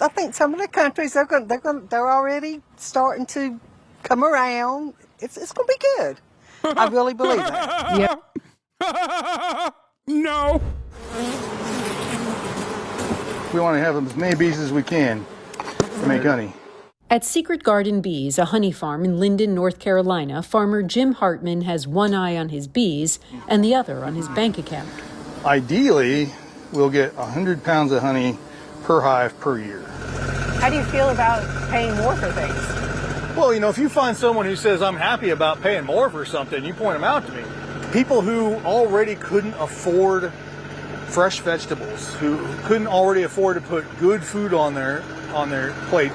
I think some of the countries they're already starting to come around. It's going to be good. I really believe that. Yep. No. We want to have as many bees as we can to make honey. At Secret Garden Bees, a honey farm in Linden, North Carolina, farmer Jim Hartman has one eye on his bees and the other on his bank account. Ideally, we'll get 100 pounds of honey per hive per year. How do you feel about paying more for things? Well, if you find someone who says, I'm happy about paying more for something, you point them out to me. People who already couldn't afford fresh vegetables, who couldn't already afford to put good food on their plate,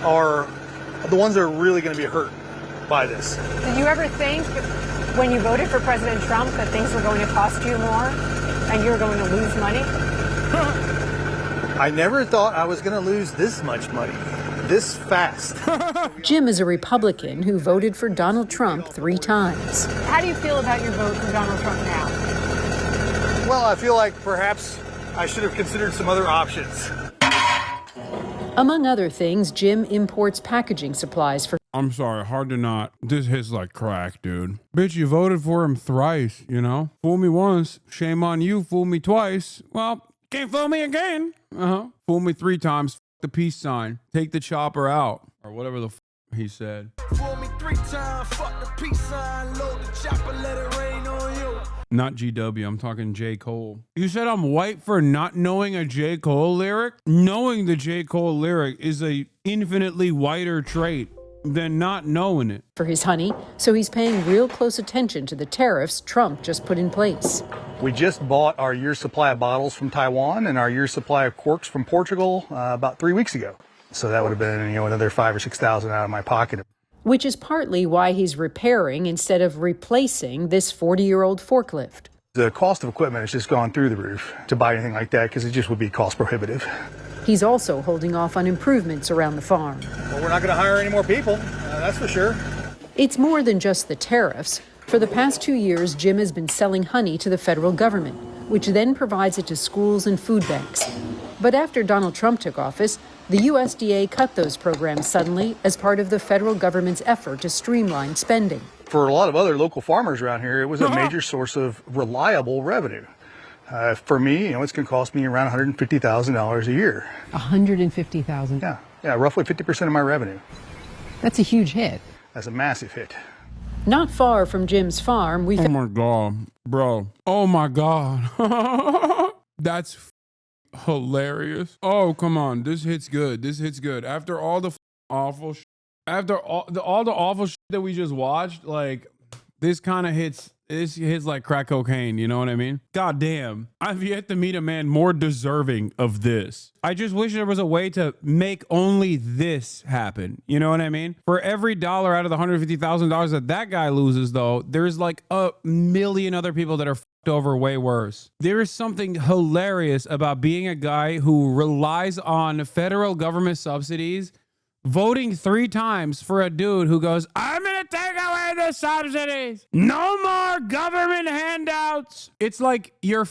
are the ones that are really going to be hurt by this. Did you ever think when you voted for President Trump that things were going to cost you more and you were going to lose money? I never thought I was going to lose this much money, this fast. Jim is a Republican who voted for Donald Trump 3 times. How do you feel about your vote for Donald Trump now? Well, I feel like perhaps I should have considered some other options. Among other things, Jim imports packaging supplies for... I'm sorry, hard to not. This hits like crack, dude. Bitch, you voted for him thrice, Fool me once, shame on you, fool me twice. Well, can't fool me again. Fool me 3 times, f the peace sign. Take the chopper out. Or whatever the f he said. Fool me 3 times, fuck the peace sign, load the chopper, let it rain on you. Not GW, I'm talking J. Cole. You said I'm white for not knowing a J. Cole lyric? Knowing the J. Cole lyric is a infinitely whiter trait than not knowing it. For his honey, so he's paying real close attention to the tariffs Trump just put in place. We just bought our year's supply of bottles from Taiwan and our year's supply of corks from Portugal about 3 weeks ago. So that would have been, another 5,000 or 6,000 out of my pocket. Which is partly why he's repairing instead of replacing this 40-year-old forklift. The cost of equipment has just gone through the roof to buy anything like that because it just would be cost prohibitive. He's also holding off on improvements around the farm. Well, we're not going to hire any more people, that's for sure. It's more than just the tariffs. For the past 2 years, Jim has been selling honey to the federal government, which then provides it to schools and food banks. But after Donald Trump took office, the USDA cut those programs suddenly as part of the federal government's effort to streamline spending. For a lot of other local farmers around here, it was a major source of reliable revenue. For me, it's going to cost me around $150,000 a year. $150,000. Yeah, roughly 50% of my revenue. That's a huge hit. That's a massive hit. Not far from Jim's farm, we Oh my God, bro. Oh my God. That's hilarious. Oh, come on. This hits good. This hits good. After all the awful after all the awful shit that we just watched, like this kind of hits like crack cocaine, you know what I mean? God damn. I've yet to meet a man more deserving of this. I just wish there was a way to make only this happen. You know what I mean? For every dollar out of the $150,000 that guy loses, though, there's like a million other people that are fucked over way worse. There is something hilarious about being a guy who relies on federal government subsidies, voting 3 times for a dude who goes, I'm going to take away the subsidies. No more government handouts. It's like your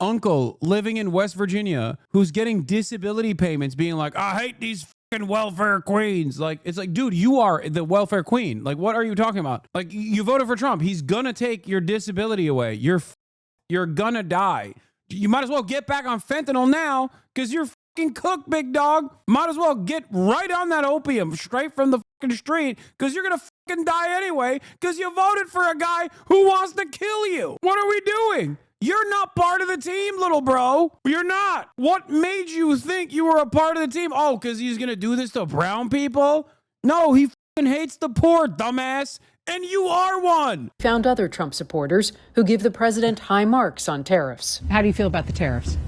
uncle living in West Virginia who's getting disability payments being like, I hate these fucking welfare queens. Like, it's like, dude, you are the welfare queen. Like, what are you talking about? Like, you voted for Trump. He's going to take your disability away. You're going to die. You might as well get back on fentanyl now because you're cook, big dog. Might as well get right on that opium straight from the fucking street because you're gonna fucking die anyway because you voted for a guy who wants to kill you. What are we doing? You're not part of the team, little bro. You're not. What made you think you were a part of the team? Oh, because he's gonna do this to brown people? No, he fucking hates the poor, dumbass. And you are one. Found other Trump supporters who give the president high marks on tariffs. How do you feel about the tariffs?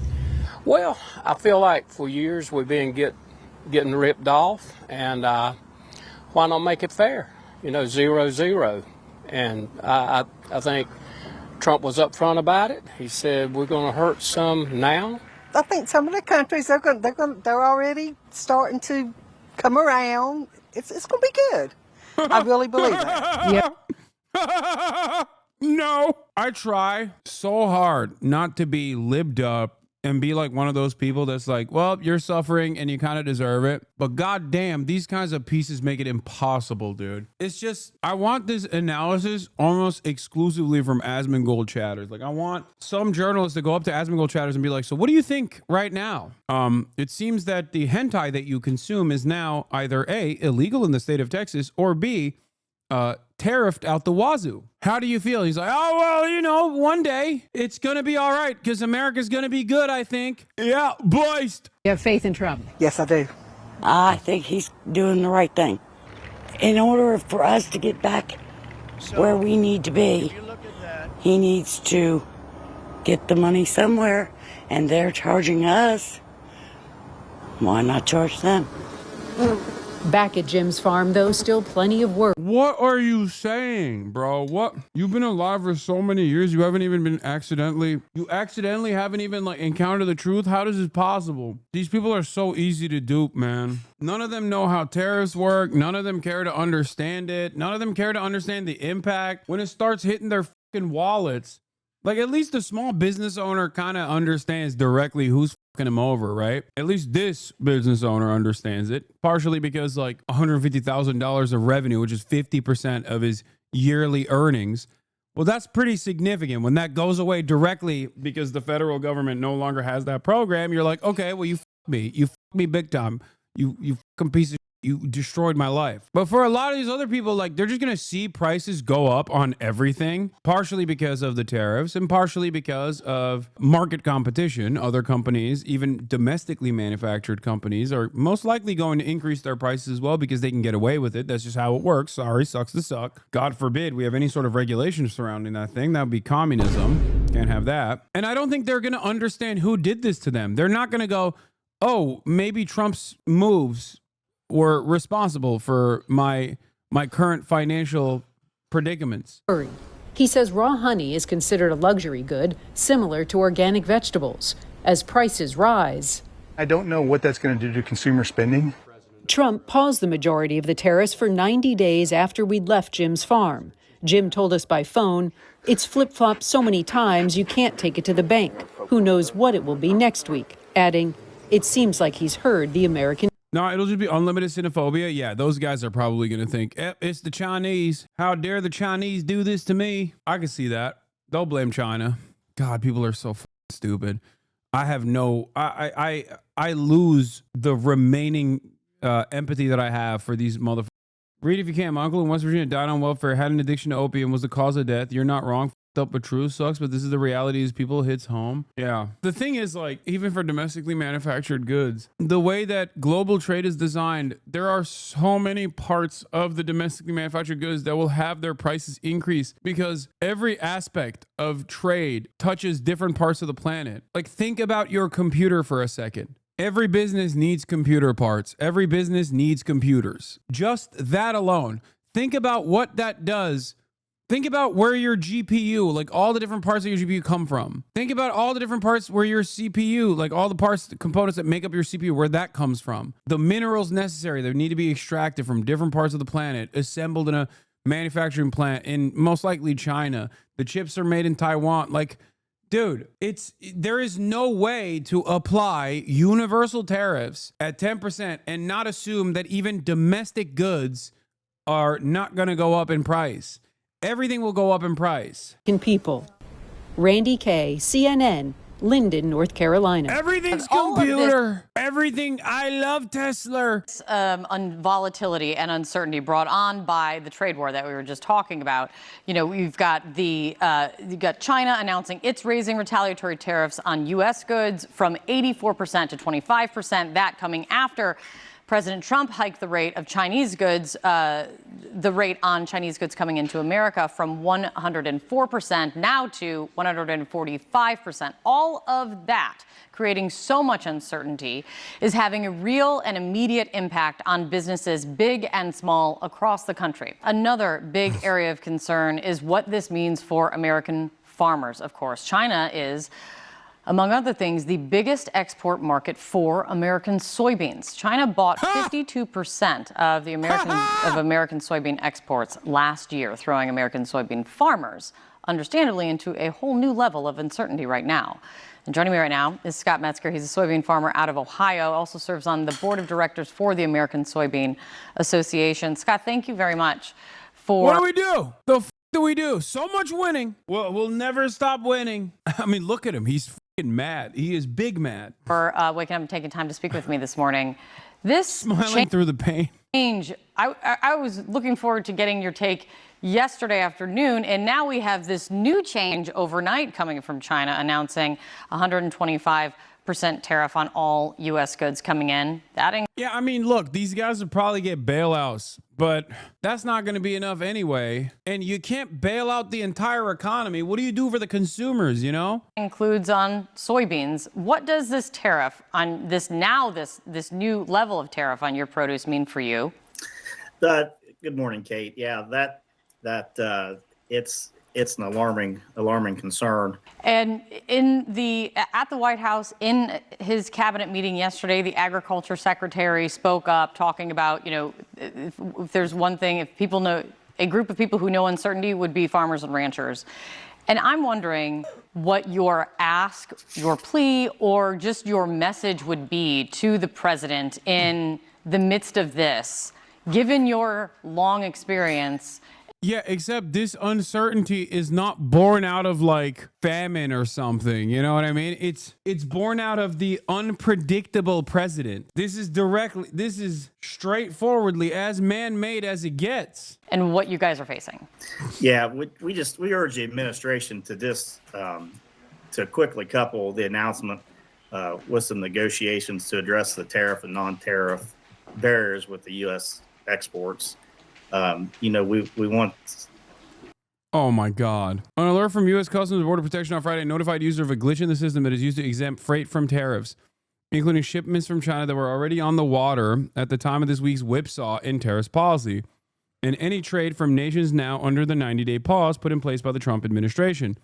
Well, I feel like for years we've been getting ripped off, and why not make it fair? 0-0. And I think Trump was upfront about it. He said we're going to hurt some now. I think some of the countries they're already starting to come around. It's going to be good. I really believe that. Yep. No, I try so hard not to be libbed up and be like one of those people that's like, well, you're suffering and you kind of deserve it. But goddamn, these kinds of pieces make it impossible, dude. It's just, I want this analysis almost exclusively from Asmongold chatters. Like, I want some journalists to go up to Asmongold chatters and be like, so what do you think right now? It seems that the hentai that you consume is now either A, illegal in the state of Texas, or B, tariffed out the wazoo. How do you feel? He's like, oh, well, you know, one day it's going to be all right because America's going to be good, I think. Yeah, boist. You have faith in Trump? Yes, I do. I think he's doing the right thing. In order for us to get back where we need to be, he needs to get the money somewhere, and they're charging us. Why not charge them? Back at Jim's farm, though, still plenty of work. What are you saying, bro? What? You've been alive for so many years. You haven't even been you accidentally haven't even like encountered the truth. How does this possible? These people are so easy to dupe, man. None of them know how tariffs work. None of them care to understand it. None of them care to understand the impact when it starts hitting their fucking wallets. Like, at least the small business owner kind of understands directly who's fucking him over, right? At least this business owner understands it, partially because like $150,000 of revenue, which is 50% of his yearly earnings. Well, that's pretty significant. When that goes away directly because the federal government no longer has that program, you're like, okay, well, you fucked me. You fucked me big time. You fucking piece of shit. You destroyed my life. But for a lot of these other people, like, they're just going to see prices go up on everything, partially because of the tariffs and partially because of market competition. Other companies, even domestically manufactured companies, are most likely going to increase their prices as well because they can get away with it. That's just how it works. Sorry, sucks to suck. God forbid we have any sort of regulation surrounding that thing. That would be communism. Can't have that. And I don't think they're going to understand who did this to them. They're not going to go, oh, maybe Trump's moves were responsible for my current financial predicaments. He says raw honey is considered a luxury good, similar to organic vegetables. As prices rise, I don't know what that's going to do to consumer spending. Trump paused the majority of the tariffs for 90 days after we'd left Jim's farm. Jim told us by phone, it's flip-flopped so many times you can't take it to the bank. Who knows what it will be next week, adding, it seems like he's heard the American. No, it'll just be unlimited xenophobia. Yeah, those guys are probably going to think, it's the Chinese. How dare the Chinese do this to me? I can see that. They'll blame China. God, people are so stupid. I have no, I lose the remaining empathy that I have for these motherfuckers. Read if you can. My uncle in West Virginia died on welfare, had an addiction to opium, was the cause of death. You're not wrong. Up but true, sucks, but this is the reality. Is people hits home. Yeah, the thing is, like, even for domestically manufactured goods, the way that global trade is designed, there are so many parts of the domestically manufactured goods that will have their prices increase because every aspect of trade touches different parts of the planet. Like, think about your computer for a second. Every business needs computer parts. Every business needs computers. Just that alone. Think about what that does. Think about where your GPU, like all the different parts of your GPU come from. Think about all the different parts where your CPU, like all the parts, the components that make up your CPU, where that comes from. The minerals necessary that need to be extracted from different parts of the planet, assembled in a manufacturing plant in most likely China. The chips are made in Taiwan. Like, dude, there is no way to apply universal tariffs at 10% and not assume that even domestic goods are not going to go up in price. Everything will go up in price. People. Randy Kay, CNN, Linden, North Carolina. Everything's computer. Everything. I love Tesla. Volatility and uncertainty brought on by the trade war that we were just talking about. You know, you've got you've got China announcing it's raising retaliatory tariffs on U.S. goods from 84% to 25%. That coming after President Trump hiked the rate of Chinese goods, the rate on Chinese goods coming into America from 104% now to 145%. All of that, creating so much uncertainty, is having a real and immediate impact on businesses big and small across the country. Another big area of concern is what this means for American farmers, of course. China is, among other things, the biggest export market for American soybeans. China bought 52% of American soybean exports last year, throwing American soybean farmers understandably, into a whole new level of uncertainty right now. And joining me right now is Scott Metzger. He's a soybean farmer out of Ohio, also serves on the board of directors for the American Soybean Association. Scott, thank you very much for... What do we do? The f do we do? So much winning. Well, we'll never stop winning. I mean, look at him. He's f***ing mad. He is big mad. For waking up and taking time to speak with me this morning. This Smiling through the pain. Change. I was looking forward to getting your take yesterday afternoon, and now we have this new change overnight coming from China announcing 125% tariff on all U.S. goods coming in. Yeah, I mean, look, these guys will probably get bailouts, but that's not going to be enough anyway. And you can't bail out the entire economy. What do you do for the consumers, you know? Includes on soybeans. What does this tariff on this this new level of tariff on your produce mean for you? Good morning, Kate. Yeah, it's an alarming concern. And at the White House, in his cabinet meeting yesterday, the agriculture secretary spoke up talking about, if there's one thing, if people know, a group of people who know uncertainty would be farmers and ranchers. And I'm wondering what your ask, your plea, or just your message would be to the president in the midst of this, given your long experience. Yeah, except this uncertainty is not born out of like famine or something. You know what I mean? It's born out of the unpredictable president. This is straightforwardly as man-made as it gets. And what you guys are facing. Yeah, we urge the administration to quickly couple the announcement with some negotiations to address the tariff and non-tariff barriers with the U.S. exports. We want. Oh my God. An alert from U.S. Customs and Border Protection on Friday notified user of a glitch in the system that is used to exempt freight from tariffs, including shipments from China that were already on the water at the time of this week's whipsaw in tariffs policy, and any trade from nations now under the 90-day pause put in place by the Trump administration.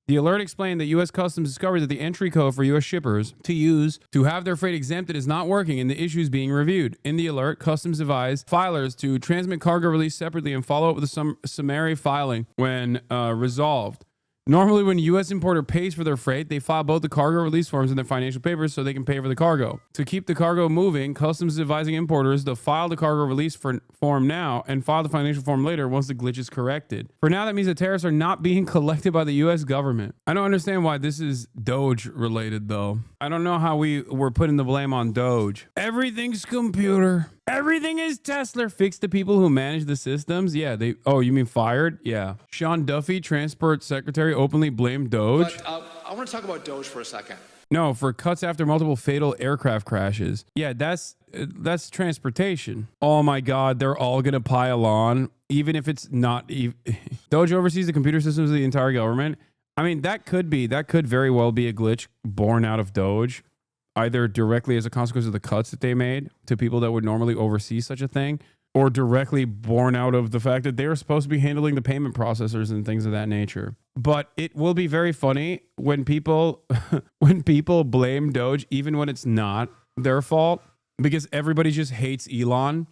The alert explained that U.S. Customs discovered that the entry code for U.S. shippers to use to have their freight exempted is not working and the issue is being reviewed. In the alert, Customs advised filers to transmit cargo release separately and follow up with a summary filing when resolved. Normally, when a U.S. importer pays for their freight, they file both the cargo release forms and their financial papers so they can pay for the cargo. To keep the cargo moving, Customs is advising importers to file the cargo release form now and file the financial form later once the glitch is corrected. For now, that means the tariffs are not being collected by the U.S. government. I don't understand why this is DOGE related, though. I don't know how we're putting the blame on DOGE. Everything's computer. Everything is Tesla. Fix the people who manage the systems. Yeah, oh, you mean fired? Yeah. Sean Duffy, Transport Secretary, openly blamed DOGE. But I want to talk about DOGE for a second. No, for cuts after multiple fatal aircraft crashes. Yeah, that's transportation. Oh my God, they're all gonna pile on, even if it's not. DOGE oversees the computer systems of the entire government. I mean, that could very well be a glitch born out of DOGE, either directly as a consequence of the cuts that they made to people that would normally oversee such a thing, or directly born out of the fact that they are supposed to be handling the payment processors and things of that nature. But it will be very funny when people blame DOGE, even when it's not their fault, because everybody just hates Elon.